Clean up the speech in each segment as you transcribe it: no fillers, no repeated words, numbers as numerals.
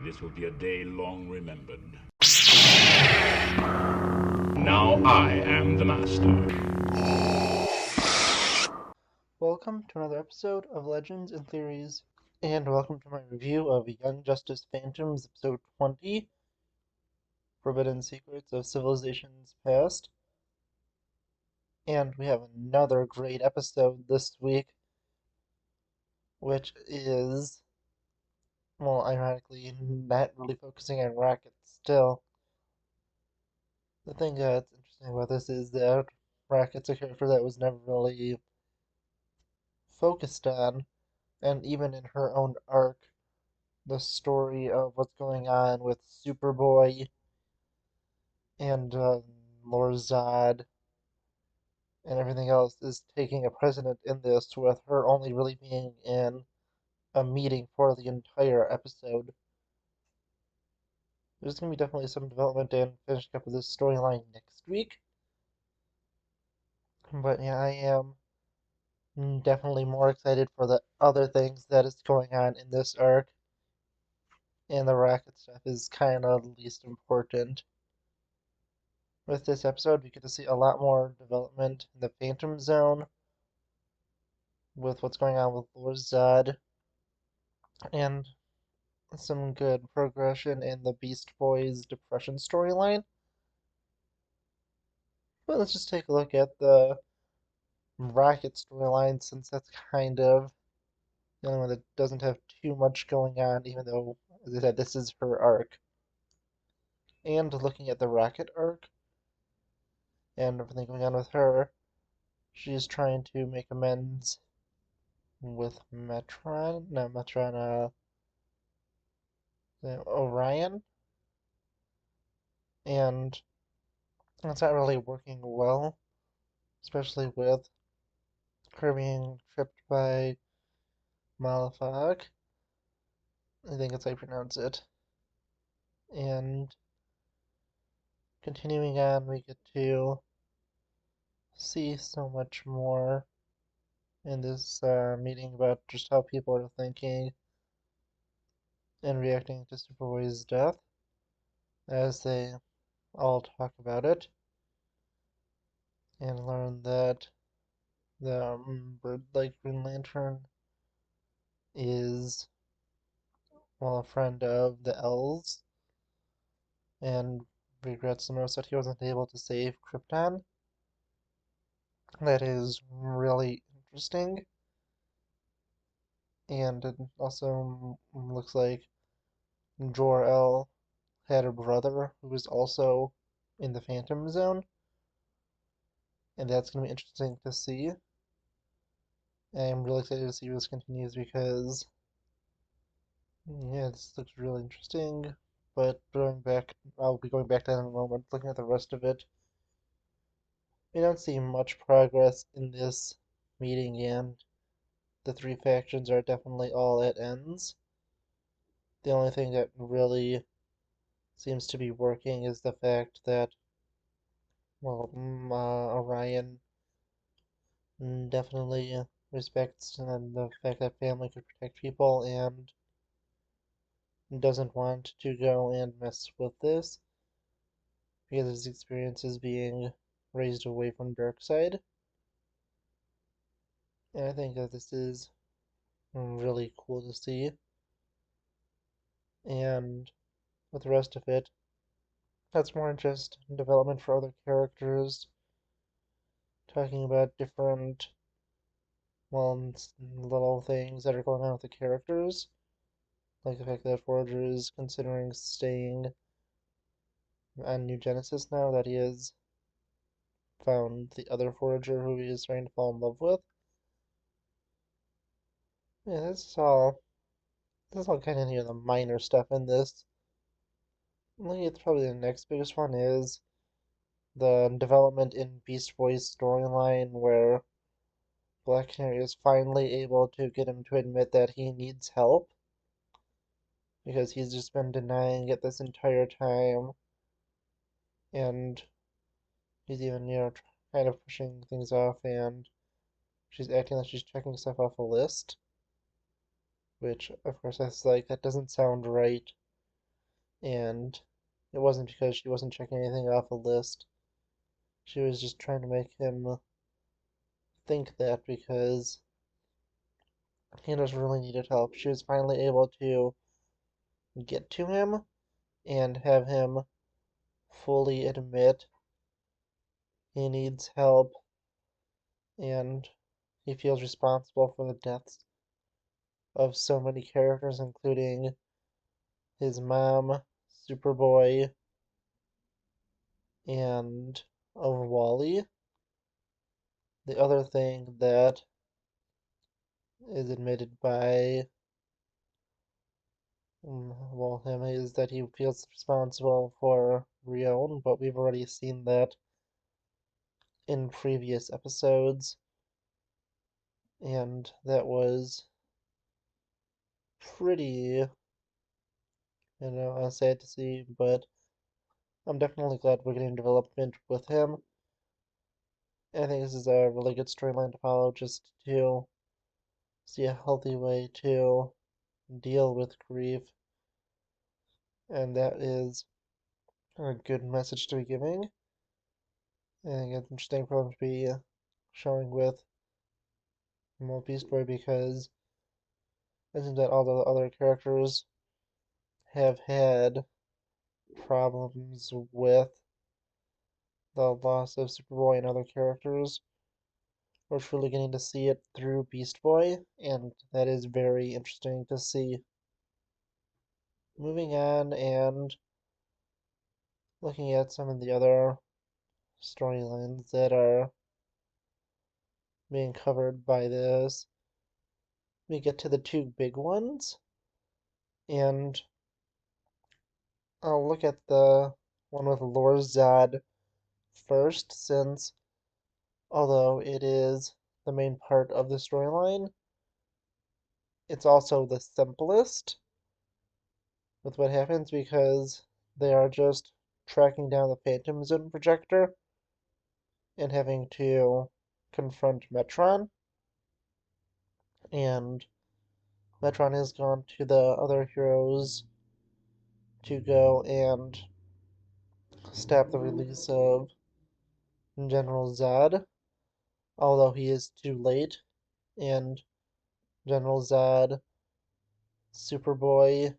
This will be a day long remembered. Now I am the master. Welcome to another episode of Legends and Theories, and welcome to my review of Young Justice Phantoms, Episode 20, Forbidden Secrets of Civilizations Past. And we have another great episode this week, which is, well, ironically, not really focusing on Rocket still. The thing that's interesting about this is that Rocket's a character that was never really focused on, and even in her own arc, the story of what's going on with Superboy and Lord Zod and everything else is taking a precedent in this, with her only really being in a meeting for the entire episode. There's going to be definitely some development and finishing up of this storyline next week. But yeah, I am definitely more excited for the other things that is going on in this arc. And the Rocket stuff is kind of least important. With this episode, we get to see a lot more development in the Phantom Zone, with what's going on with Lord Zod, and some good progression in the Beast Boys depression storyline. But let's just take a look at the Rocket storyline, since that's kind of the only one that doesn't have too much going on, even though, as I said, this is her arc. And looking at the Rocket arc and everything going on with her, she's trying to make amends with Orion, and it's not really working well, especially with her being tripped by Malafag. I think that's how you pronounce it. And continuing on, we get to see so much more in this meeting about just how people are thinking and reacting to Superboy's death as they all talk about it, and learn that the bird-like Green Lantern is, well, a friend of the elves, and regrets the most that he wasn't able to save Krypton. That is really interesting, and it also looks like Jor-El had a brother who was also in the Phantom Zone, and that's going to be interesting to see. I'm really excited to see where this continues because, yeah, this looks really interesting. But I'll be going back to that in a moment. Looking at the rest of it, we don't see much progress in this meeting, and the three factions are definitely all at ends. The only thing that really seems to be working is the fact that, well, Orion definitely respects the fact that family could protect people and doesn't want to go and mess with this because his experience is being raised away from Darkseid. And I think that this is really cool to see. And with the rest of it, that's more just development for other characters, talking about different, well, little things that are going on with the characters, like the fact that Forager is considering staying on New Genesis now that he has found the other Forager who he is trying to fall in love with. Yeah, this is all kind of near the minor stuff in this. I think it's probably the next biggest one is the development in Beast Boy's storyline, where Black Canary is finally able to get him to admit that he needs help, because he's just been denying it this entire time, and he's even, kind of pushing things off, and she's acting like she's checking stuff off a list, which, of course, that's like, that doesn't sound right. and it wasn't because she wasn't checking anything off a list. She was just trying to make him think that because he just really needed help. She was finally able to get to him and have him fully admit he needs help and he feels responsible for the deaths of so many characters, including his mom, Superboy, and of Wally. The other thing that is admitted by well him is that he feels responsible for Rion, but we've already seen that in previous episodes, and that was pretty, sad to see, but I'm definitely glad we're getting development with him. And I think this is a really good storyline to follow just to see a healthy way to deal with grief, and that is a good message to be giving. And I think it's interesting for them to be showing with Beast Boy because it seems that all the other characters have had problems with the loss of Superboy and other characters. We're truly getting to see it through Beast Boy, and that is very interesting to see. Moving on and looking at some of the other storylines that are being covered by this, we get to the two big ones, and I'll look at the one with Lord Zod first, since although it is the main part of the storyline, it's also the simplest with what happens because they are just tracking down the Phantom Zone projector and having to confront Metron. And Metron has gone to the other heroes to go and stop the release of General Zod, although he is too late, and General Zod, Superboy,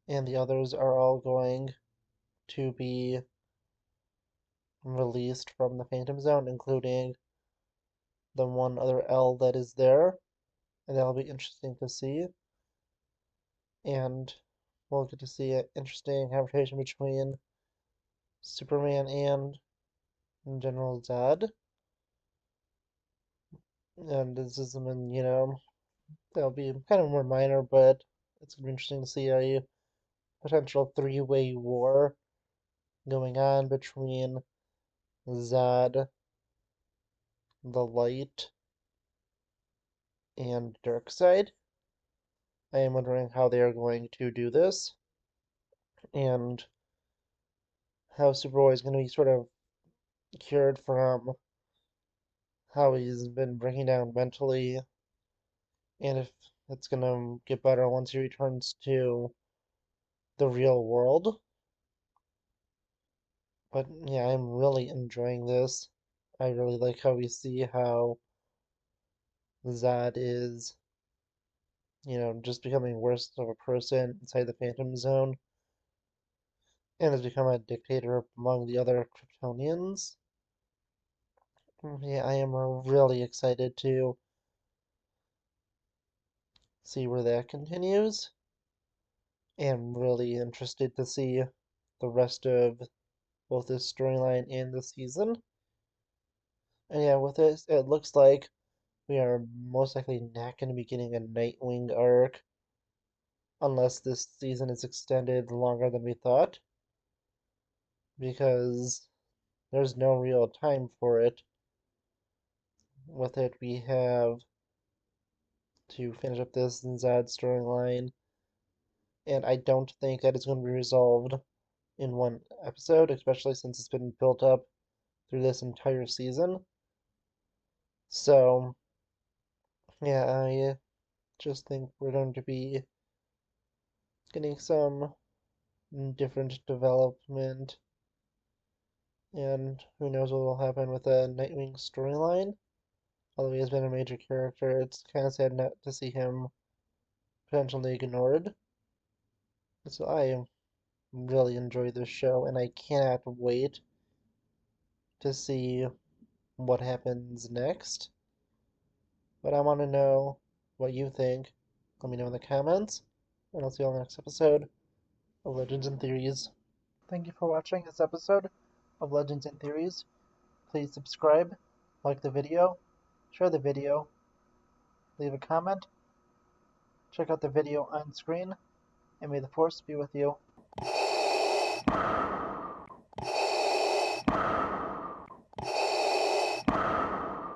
and the others are all going to be released from the Phantom Zone, including the one other L that is there, and that'll be interesting to see. And we'll get to see an interesting confrontation between Superman and General Zod. And this is something, that'll be kind of more minor, but it's gonna be interesting to see a potential three-way war going on between Zod, the Light, and Darkseid. I am wondering how they are going to do this, and how Superboy is going to be sort of cured from how he's been breaking down mentally, and if it's going to get better once he returns to the real world. But yeah, I'm really enjoying this. I really like how we see how Zod is, just becoming worse of a person inside the Phantom Zone and has become a dictator among the other Kryptonians. Yeah, I am really excited to see where that continues, and really interested to see the rest of both this storyline and the season. And yeah, with this, it looks like we are most likely not going to be getting a Nightwing arc unless this season is extended longer than we thought, because there's no real time for it. With it, we have to finish up this Zod storyline, and I don't think that it's going to be resolved in one episode, especially since it's been built up through this entire season. So, yeah, I just think we're going to be getting some different development, and who knows what will happen with the Nightwing storyline. Although he has been a major character, it's kind of sad not to see him potentially ignored. So I really enjoy this show, and I cannot wait to see what happens next. But I want to know what you think. Let me know in the comments, and I'll see you on the next episode of Legends and Theories. Thank you for watching this episode of Legends and Theories. Please subscribe, like the video, share the video, leave a comment, check out the video on screen, and may the Force be with you.